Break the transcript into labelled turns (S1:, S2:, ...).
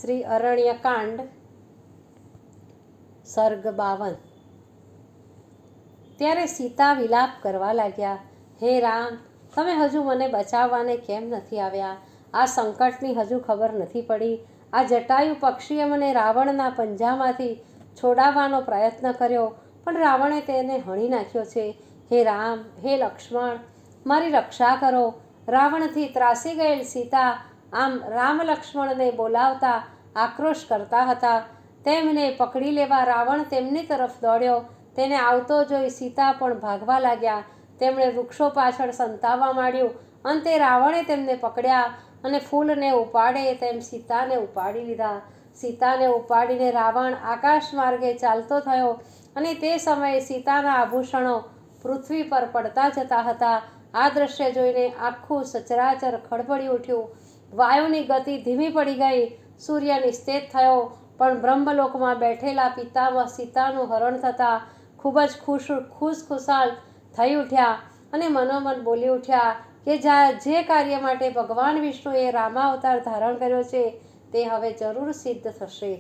S1: શ્રી અરણ્યકાંડ સર્ગ 52। ત્યારે સીતા વિલાપ કરવા લાગ્યા, હે રામ, તમે હજુ મને બચાવવાને કેમ નથી આવ્યા? આ સંકટની હજુ ખબર નથી પડી? આ જટાયુ પક્ષીએ મને રાવણના પંજામાંથી છોડાવવાનો પ્રયત્ન કર્યો, પણ રાવણે તેને હણી નાખ્યો છે। હે રામ, હે લક્ષ્મણ, મારી રક્ષા કરો। રાવણથી ત્રાસી ગયેલ સીતા આમ રામ લક્ષ્મણને બોલાવતા આક્રોશ કરતા હતા। તેમને પકડી લેવા રાવણ તેમની તરફ દોડ્યો। તેને આવતો જોઈ સીતા પણ ભાગવા લાગ્યા। તેમણે વૃક્ષો પાછળ સંતાવા માંડ્યું। અંતે રાવણે તેમને પકડ્યા અને ફૂલને ઉપાડે તેમ સીતાને ઉપાડી લીધા। સીતાને ઉપાડીને રાવણ આકાશ માર્ગે ચાલતો થયો અને તે સમયે સીતાના આભૂષણો પૃથ્વી પર પડતા જતા હતા। આ દ્રશ્ય જોઈને આખું સચરાચર ખળભળી ઉઠ્યું। વાયુની ગતિ ધીમી પડી ગઈ। સૂર્ય નિસ્તેજ થયો, પણ બ્રહ્મલોકમાં બેઠેલા પિતામહ સીતાનું હરણ થતાં ખૂબ જ ખુશખુશાલ થઈ ઉઠ્યા અને મનોમન બોલી ઉઠ્યા કે જે કાર્ય માટે ભગવાન વિષ્ણુએ રામાવતાર ધારણ કર્યો છે તે હવે જરૂર સિદ્ધ થશે।